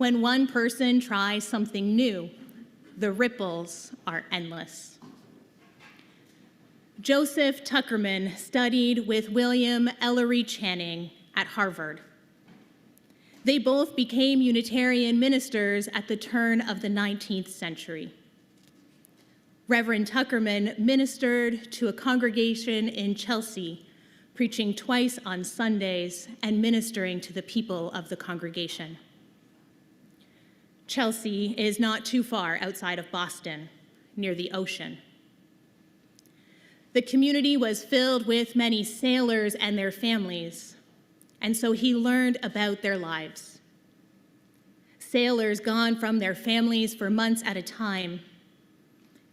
When one person tries something new, the ripples are endless. Joseph Tuckerman studied with William Ellery Channing at Harvard. They both became Unitarian ministers at the turn of the 19th century. Reverend Tuckerman ministered to a congregation in Chelsea, preaching twice on Sundays and ministering to the people of the congregation. Chelsea is not too far outside of Boston, near the ocean. The community was filled with many sailors and their families, and so he learned about their lives. Sailors gone from their families for months at a time,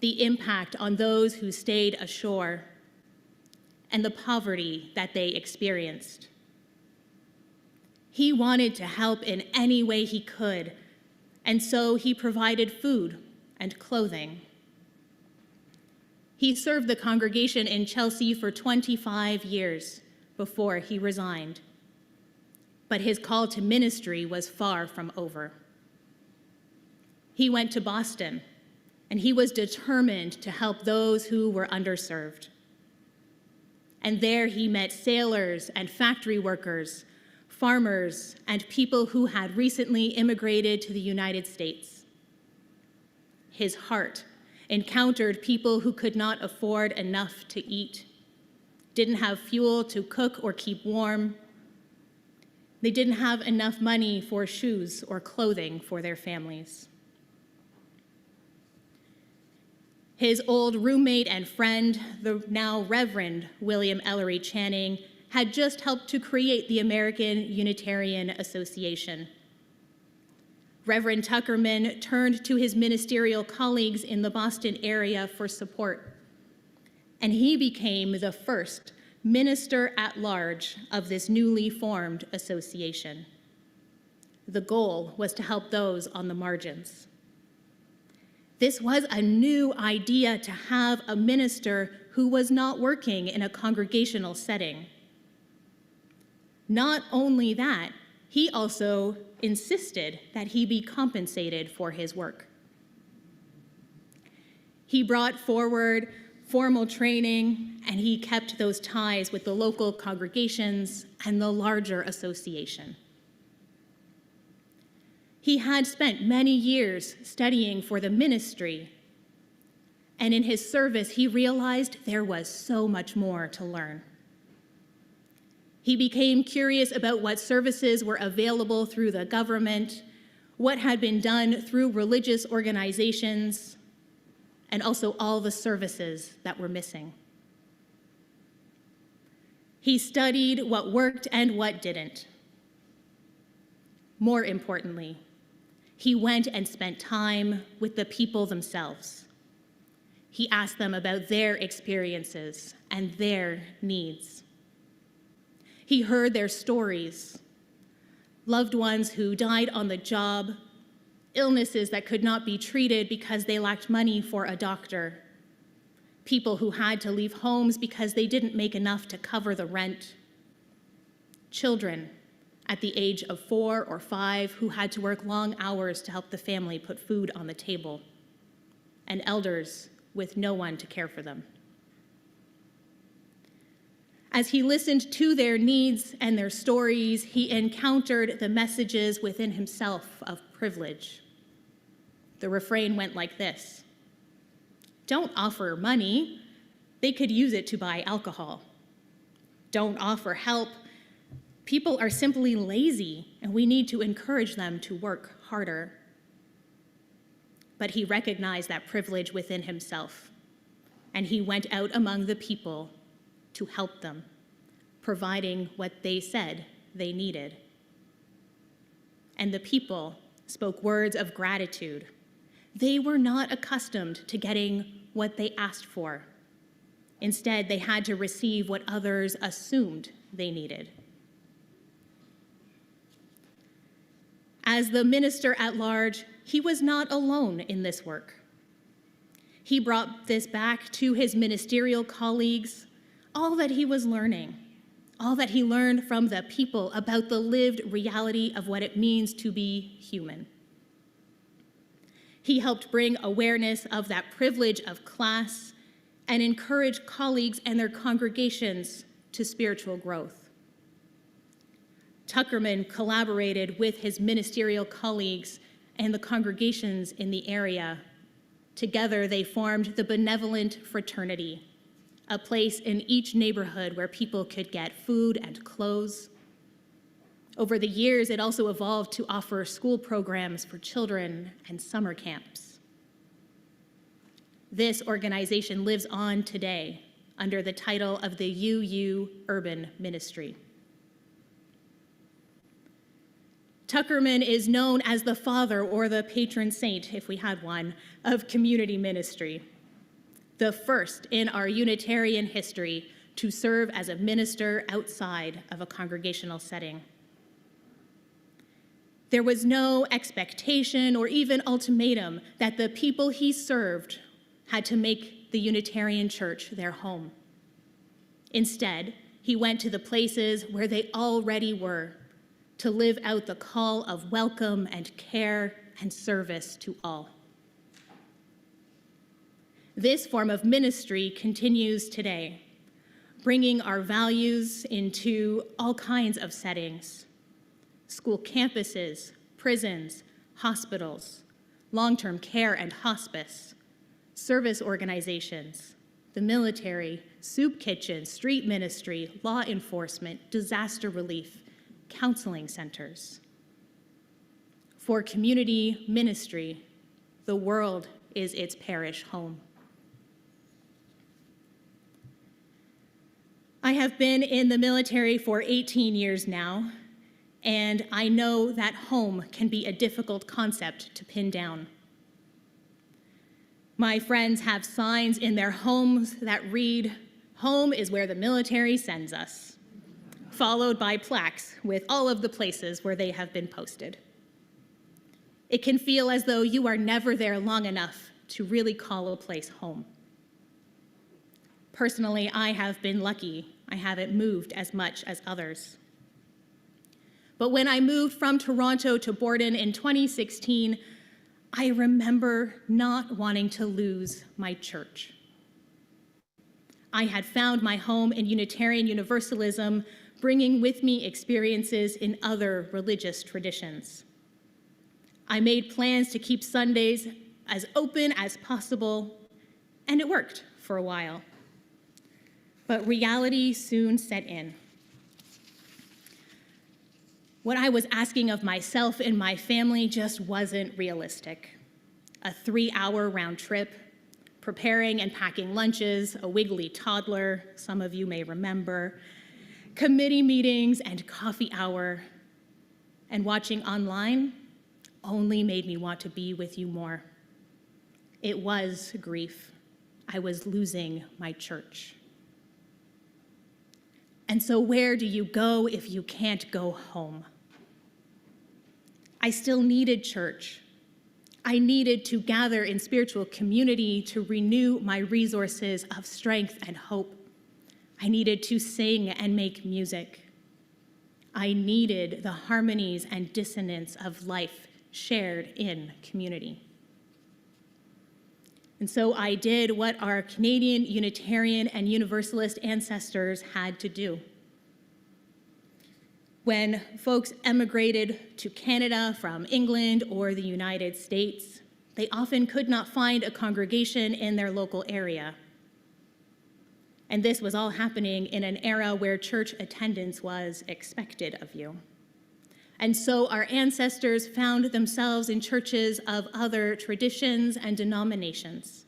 the impact on those who stayed ashore, and the poverty that they experienced. He wanted to help in any way he could, and so he provided food and clothing. He served the congregation in Chelsea for 25 years before he resigned, but his call to ministry was far from over. He went to Boston, and he was determined to help those who were underserved. And there he met sailors and factory workers, farmers, and people who had recently immigrated to the United States. His heart encountered people who could not afford enough to eat, didn't have fuel to cook or keep warm. They didn't have enough money for shoes or clothing for their families. His old roommate and friend, the now Reverend William Ellery Channing, had just helped to create the American Unitarian Association. Reverend Tuckerman turned to his ministerial colleagues in the Boston area for support, and he became the first minister at large of this newly formed association. The goal was to help those on the margins. This was a new idea to have a minister who was not working in a congregational setting. Not only that, he also insisted that he be compensated for his work. He brought forward formal training, and he kept those ties with the local congregations and the larger association. He had spent many years studying for the ministry, and in his service, he realized there was so much more to learn. He became curious about what services were available through the government, what had been done through religious organizations, and also all the services that were missing. He studied what worked and what didn't. More importantly, he went and spent time with the people themselves. He asked them about their experiences and their needs. He heard their stories, loved ones who died on the job, illnesses that could not be treated because they lacked money for a doctor, people who had to leave homes because they didn't make enough to cover the rent, children at the age of 4 or 5 who had to work long hours to help the family put food on the table, and elders with no one to care for them. As he listened to their needs and their stories, he encountered the messages within himself of privilege. The refrain went like this: "Don't offer money, they could use it to buy alcohol. Don't offer help, people are simply lazy and we need to encourage them to work harder." But he recognized that privilege within himself, and he went out among the people to help them, providing what they said they needed. And the people spoke words of gratitude. They were not accustomed to getting what they asked for. Instead, they had to receive what others assumed they needed. As the minister at large, he was not alone in this work. He brought this back to his ministerial colleagues, all that he was learning, all that he learned from the people about the lived reality of what it means to be human. He helped bring awareness of that privilege of class and encourage colleagues and their congregations to spiritual growth. Tuckerman collaborated with his ministerial colleagues and the congregations in the area. Together, they formed the Benevolent Fraternity, a place in each neighborhood where people could get food and clothes. Over the years, it also evolved to offer school programs for children and summer camps. This organization lives on today under the title of the UU Urban Ministry. Tuckerman is known as the father, or the patron saint, if we had one, of community ministry, the first in our Unitarian history to serve as a minister outside of a congregational setting. There was no expectation or even ultimatum that the people he served had to make the Unitarian Church their home. Instead, he went to the places where they already were to live out the call of welcome and care and service to all. This form of ministry continues today, bringing our values into all kinds of settings: school campuses, prisons, hospitals, long-term care and hospice, service organizations, the military, soup kitchens, street ministry, law enforcement, disaster relief, counseling centers. For community ministry, the world is its parish home. I have been in the military for 18 years now, and I know that home can be a difficult concept to pin down. My friends have signs in their homes that read, "Home is where the military sends us," followed by plaques with all of the places where they have been posted. It can feel as though you are never there long enough to really call a place home. Personally, I have been lucky. I haven't moved as much as others. But when I moved from Toronto to Borden in 2016, I remember not wanting to lose my church. I had found my home in Unitarian Universalism, bringing with me experiences in other religious traditions. I made plans to keep Sundays as open as possible, and it worked for a while. But reality soon set in. What I was asking of myself and my family just wasn't realistic. A 3-hour round trip, preparing and packing lunches, a wiggly toddler, some of you may remember, committee meetings and coffee hour, and watching online only made me want to be with you more. It was grief. I was losing my church. And so where do you go if you can't go home? I still needed church. I needed to gather in spiritual community to renew my resources of strength and hope. I needed to sing and make music. I needed the harmonies and dissonance of life shared in community. And so I did what our Canadian Unitarian and Universalist ancestors had to do. When folks emigrated to Canada from England or the United States, they often could not find a congregation in their local area. And this was all happening in an era where church attendance was expected of you. And so our ancestors found themselves in churches of other traditions and denominations.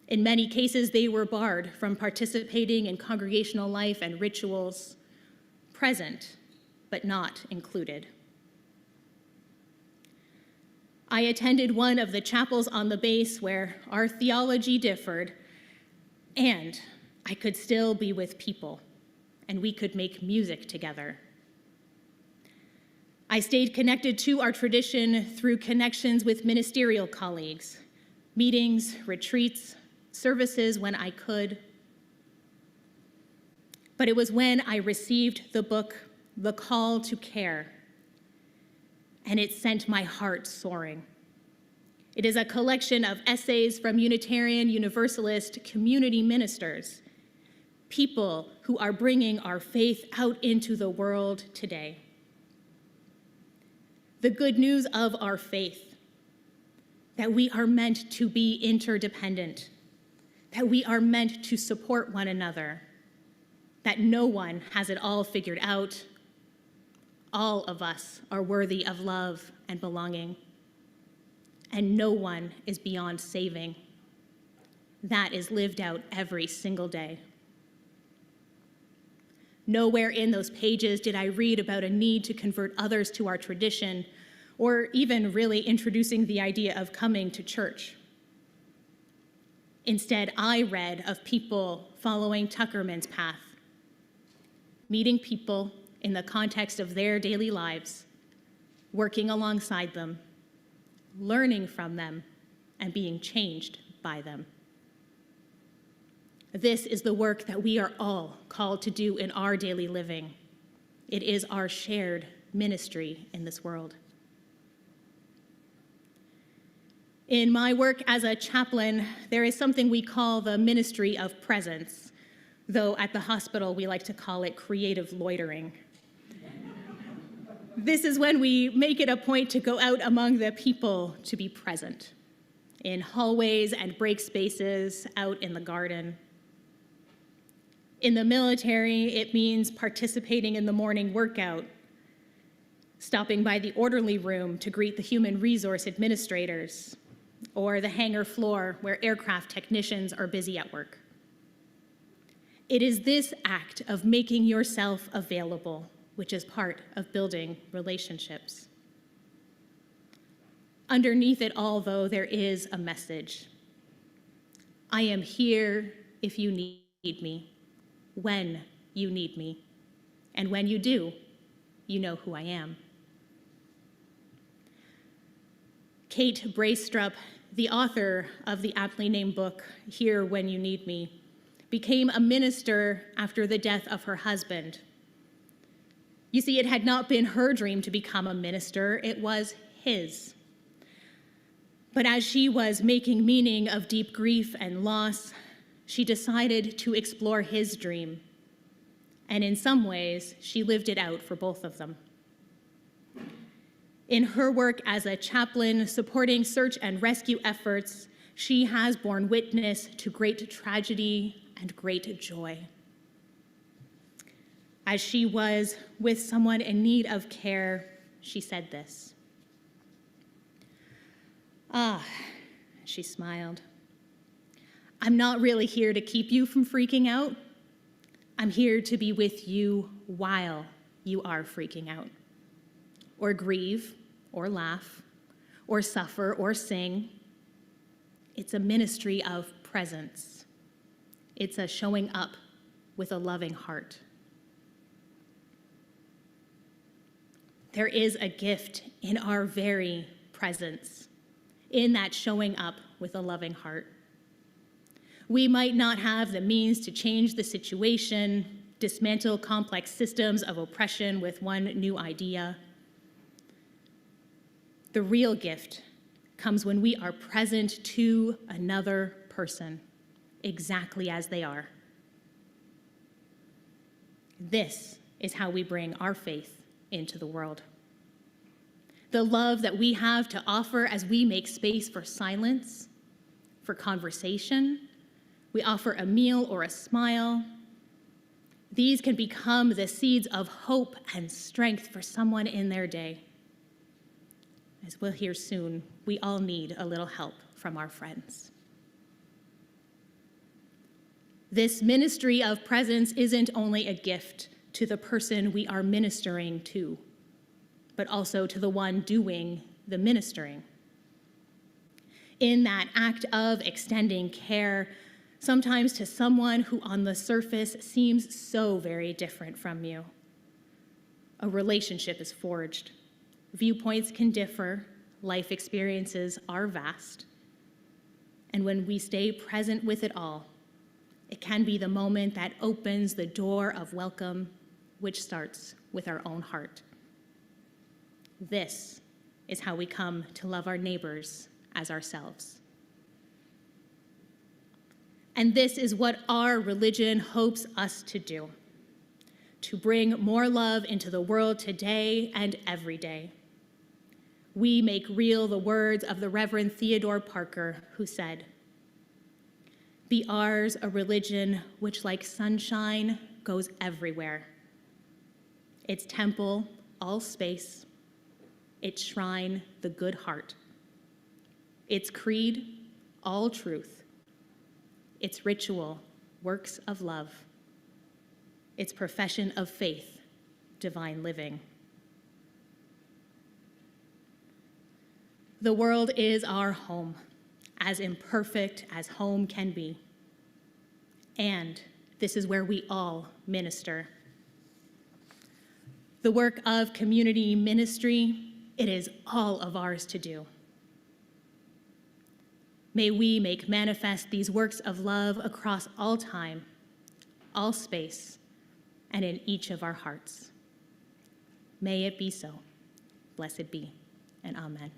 In many cases, they were barred from participating in congregational life and rituals, present, but not included. I attended one of the chapels on the base where our theology differed, and I could still be with people, and we could make music together. I stayed connected to our tradition through connections with ministerial colleagues, meetings, retreats, services when I could. But it was when I received the book, The Call to Care, and it sent my heart soaring. It is a collection of essays from Unitarian Universalist community ministers, people who are bringing our faith out into the world today. The good news of our faith, that we are meant to be interdependent, that we are meant to support one another, that no one has it all figured out. All of us are worthy of love and belonging, and no one is beyond saving. That is lived out every single day. Nowhere in those pages did I read about a need to convert others to our tradition, or even really introducing the idea of coming to church. Instead, I read of people following Tuckerman's path, meeting people in the context of their daily lives, working alongside them, learning from them, and being changed by them. This is the work that we are all called to do in our daily living. It is our shared ministry in this world. In my work as a chaplain, there is something we call the ministry of presence, though at the hospital we like to call it creative loitering. This is when we make it a point to go out among the people to be present, in hallways and break spaces, out in the garden. In the military, it means participating in the morning workout, stopping by the orderly room to greet the human resource administrators, or the hangar floor where aircraft technicians are busy at work. It is this act of making yourself available which is part of building relationships. Underneath it all, though, there is a message. I am here if you need me, when you need me, and when you do, you know who I am. Kate Braestrup, the author of the aptly named book, Here When You Need Me, became a minister after the death of her husband. You see, it had not been her dream to become a minister, it was his. But as she was making meaning of deep grief and loss, she decided to explore his dream. And in some ways, she lived it out for both of them. In her work as a chaplain supporting search and rescue efforts, she has borne witness to great tragedy and great joy. As she was with someone in need of care, she said this. She smiled. I'm not really here to keep you from freaking out. I'm here to be with you while you are freaking out, or grieve, or laugh, or suffer, or sing. It's a ministry of presence. It's a showing up with a loving heart. There is a gift in our very presence, in that showing up with a loving heart. We might not have the means to change the situation, dismantle complex systems of oppression with one new idea. The real gift comes when we are present to another person, exactly as they are. This is how we bring our faith into the world. The love that we have to offer as we make space for silence, for conversation, we offer a meal or a smile. These can become the seeds of hope and strength for someone in their day. As we'll hear soon, we all need a little help from our friends. This ministry of presence isn't only a gift to the person we are ministering to, but also to the one doing the ministering. In that act of extending care, sometimes to someone who on the surface seems so very different from you, a relationship is forged. Viewpoints can differ, life experiences are vast, and when we stay present with it all, it can be the moment that opens the door of welcome, which starts with our own heart. This is how we come to love our neighbors as ourselves. And this is what our religion hopes us to do, to bring more love into the world today and every day. We make real the words of the Reverend Theodore Parker, who said, "Be ours a religion which, like sunshine, goes everywhere. Its temple, all space. Its shrine, the good heart. Its creed, all truth. Its ritual, works of love. Its profession of faith, divine living." The world is our home, as imperfect as home can be. And this is where we all minister. The work of community ministry, it is all of ours to do. May we make manifest these works of love across all time, all space, and in each of our hearts. May it be so. Blessed be, and amen.